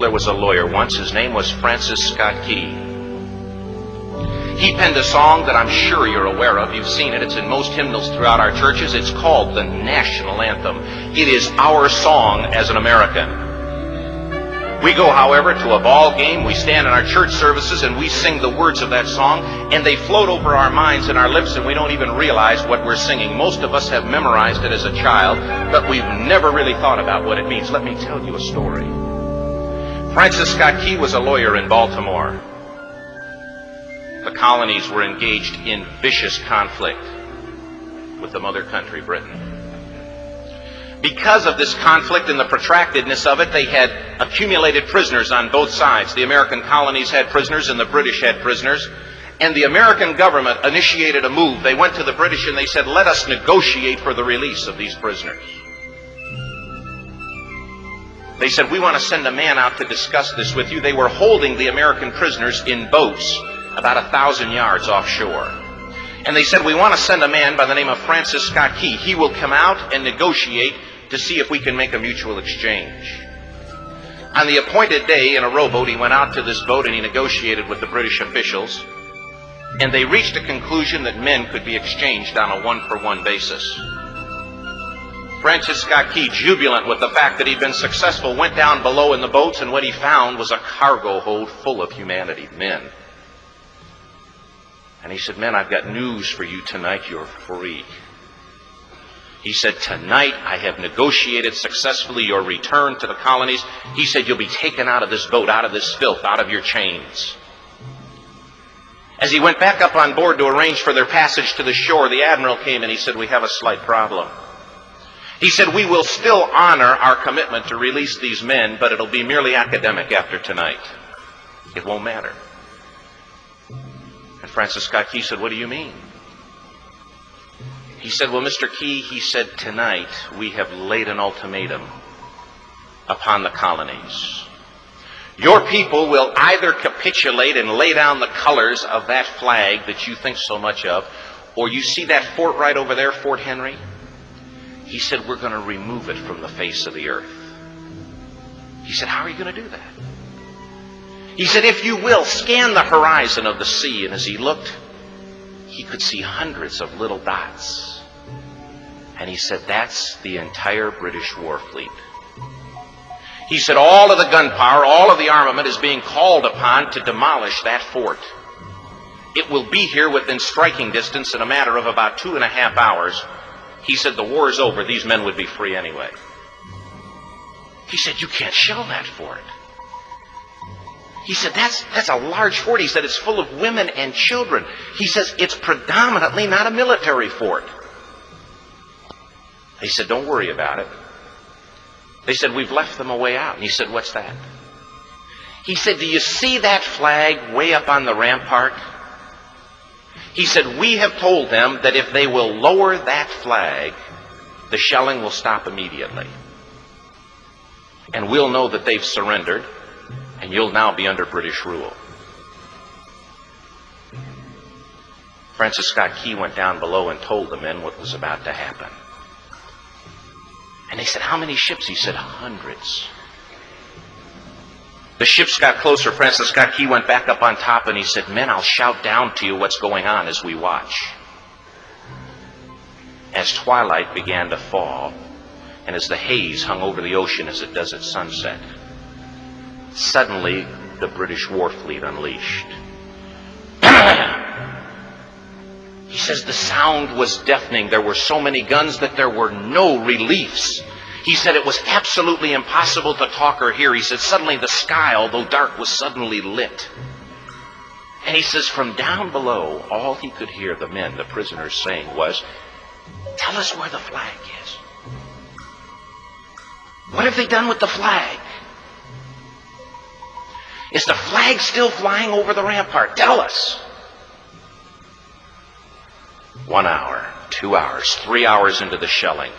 There was a lawyer once. His name was Francis Scott Key. He penned a song that I'm sure you're aware of. You've seen it. It's in most hymnals throughout our churches. It's called the national anthem. It is our song as an American. We go, however, to a ball game. We stand in our church services and we sing the words of that song, and they float over our minds and our lips, and we don't even realize what we're singing. Most of us have memorized it as a child, but we've never really thought about what it means. Let me tell you a story. Francis Scott Key was a lawyer in Baltimore. The colonies were engaged in vicious conflict with the mother country, Britain. Because of this conflict and the protractedness of it, they had accumulated prisoners on both sides. The American colonies had prisoners and the British had prisoners. And the American government initiated a move. They went to the British and they said, let us negotiate for the release of these prisoners. They said, we want to send a man out to discuss this with you. They were holding the American prisoners in boats about 1,000 yards offshore. And they said, we want to send a man by the name of Francis Scott Key. He will come out and negotiate to see if we can make a mutual exchange. On the appointed day, in a rowboat, he went out to this boat and he negotiated with the British officials. And they reached a conclusion that men could be exchanged on a one-for-one basis. Francis Scott Key, jubilant with the fact that he'd been successful, went down below in the boats, and what he found was a cargo hold full of humanity, men. And he said, men, I've got news for you tonight. You're free. He said, tonight I have negotiated successfully your return to the colonies. He said, you'll be taken out of this boat, out of this filth, out of your chains. As he went back up on board to arrange for their passage to the shore, the admiral came and he said, we have a slight problem. He said, we will still honor our commitment to release these men, but it'll be merely academic after tonight. It won't matter. And Francis Scott Key said, what do you mean? He said, well, Mr. Key, he said, tonight we have laid an ultimatum upon the colonies. Your people will either capitulate and lay down the colors of that flag that you think so much of, or you see that fort right over there, Fort Henry? He said, we're going to remove it from the face of the earth. He said, how are you going to do that? He said, if you will, scan the horizon of the sea. And as he looked, he could see hundreds of little dots. And he said, that's the entire British war fleet. He said, all of the gunpowder, all of the armament is being called upon to demolish that fort. It will be here within striking distance in a matter of about 2.5 hours. He said, the war is over. These men would be free anyway. He said, you can't shell that fort. He said, that's a large fort. He said, it's full of women and children. He says, it's predominantly not a military fort. He said, don't worry about it. They said, we've left them a way out. And he said, what's that? He said, do you see that flag way up on the rampart? He said, we have told them that if they will lower that flag, the shelling will stop immediately. And we'll know that they've surrendered, and you'll now be under British rule. Francis Scott Key went down below and told the men what was about to happen. And they said, how many ships? He said, hundreds. The ships got closer. Francis Scott Key went back up on top and he said, men, I'll shout down to you what's going on as we watch. As twilight began to fall, and as the haze hung over the ocean as it does at sunset, suddenly the British war fleet unleashed. He says the sound was deafening. There were so many guns that there were no reliefs. He said it was absolutely impossible to talk or hear. He said suddenly the sky, although dark, was suddenly lit. And he says from down below, all he could hear the men, the prisoners, saying was, tell us where the flag is. What have they done with the flag? Is the flag still flying over the rampart? Tell us. 1 hour, 2 hours, 3 hours into the shelling.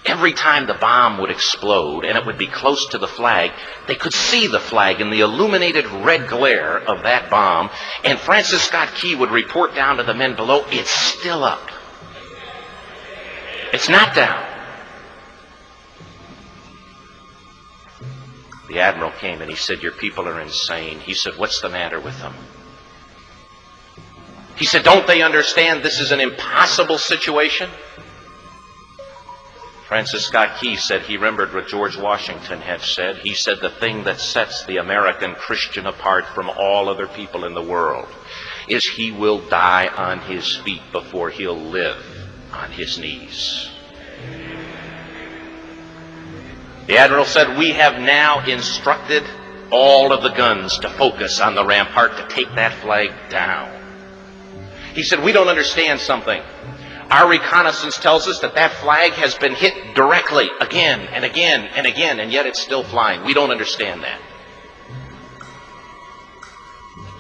Every time the bomb would explode and it would be close to the flag, they could see the flag in the illuminated red glare of that bomb. And Francis Scott Key would report down to the men below, it's still up. It's not down. The admiral came and he said, "Your people are insane." He said, "What's the matter with them?" He said, "Don't they understand this is an impossible situation?" Francis Scott Key said he remembered what George Washington had said. He said, "The thing that sets the American Christian apart from all other people in the world is he will die on his feet before he'll live on his knees." The admiral said, "We have now instructed all of the guns to focus on the rampart to take that flag down." He said, "We don't understand something. Our reconnaissance tells us that that flag has been hit directly again and again and again, and yet it's still flying. We don't understand that."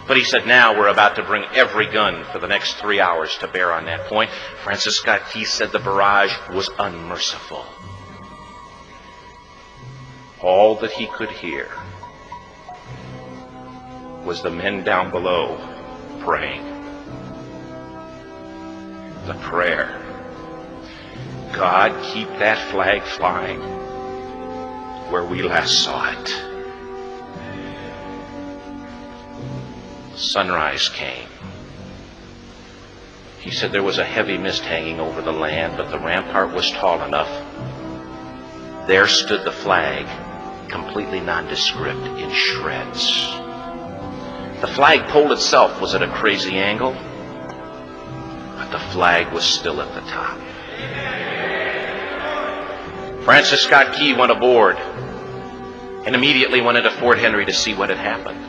But he said, "Now we're about to bring every gun for the next 3 hours to bear on that point." Francis Scott Key said the barrage was unmerciful. All that he could hear was the men down below praying. The prayer, "God, keep that flag flying where we last saw it." Sunrise came. He said there was a heavy mist hanging over the land, but the rampart was tall enough. There stood the flag, completely nondescript, in shreds. The flagpole itself was at a crazy angle, but the flag was still at the top. Francis Scott Key went aboard and immediately went into Fort Henry to see what had happened.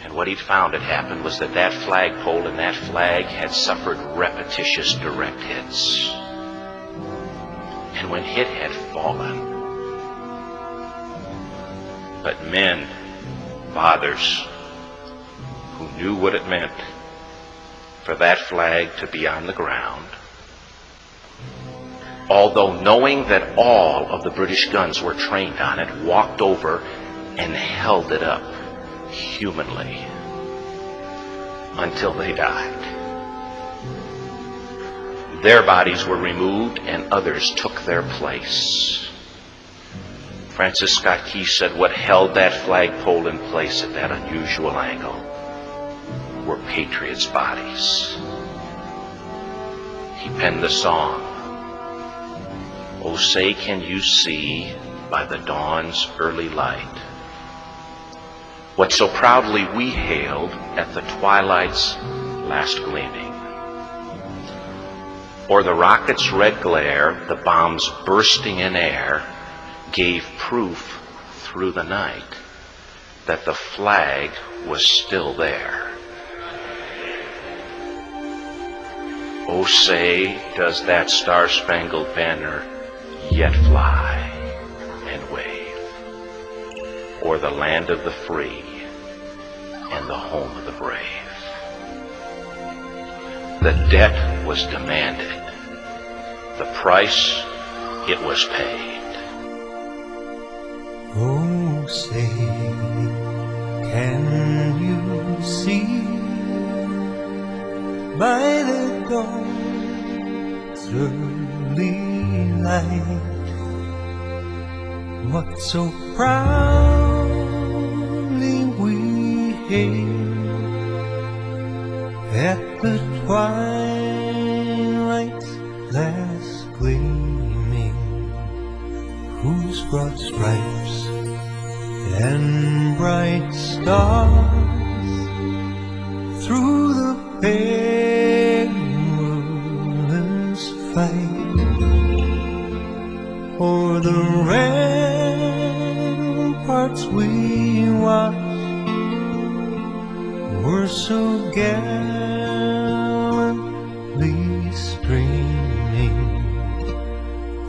And what he'd found had happened was that that flagpole and that flag had suffered repetitious direct hits. And when it had fallen, but men, fathers, who knew what it meant for that flag to be on the ground, although knowing that all of the British guns were trained on it, walked over and held it up humanly until they died. Their bodies were removed and others took their place. Francis Scott Key said what held that flagpole in place at that unusual angle were patriots' bodies. He penned the song, "Oh, say can you see by the dawn's early light what so proudly we hailed at the twilight's last gleaming? Or the rocket's red glare, the bombs bursting in air, gave proof through the night that the flag was still there. Oh, say, does that star-spangled banner yet fly and wave o'er the land of the free and the home of the brave?" The debt was demanded. The price, it was paid. Oh, say, can you see by the dawn's early light what so proudly we hailed at the twilight's last gleaming, whose broad stripes and bright stars through the perilous fight o'er the ramparts we watched were so gallantly streaming,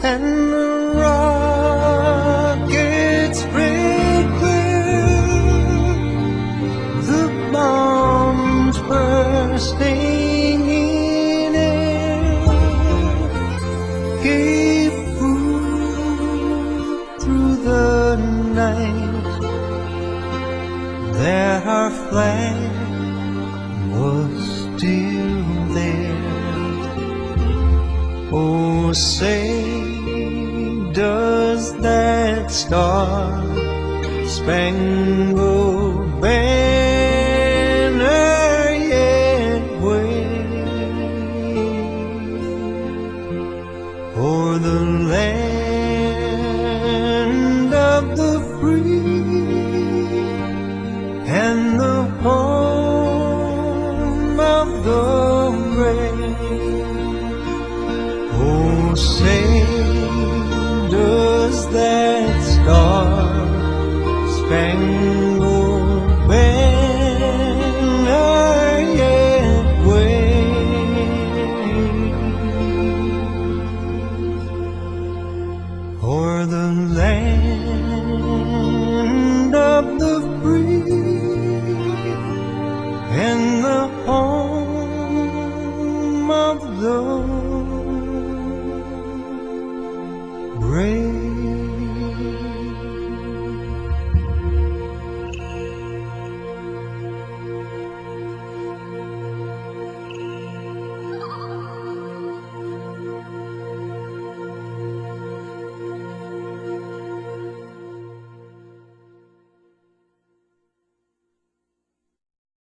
and the rockets spread clear, the bombs bursting in air gave proof through the night that our flag was still there. Oh, say, does does that star-spangled banner yet wave o'er the land of the free and the home of the brave? Oh, say, does that star-spangled banner yet wave o'er the land of the free and the home of the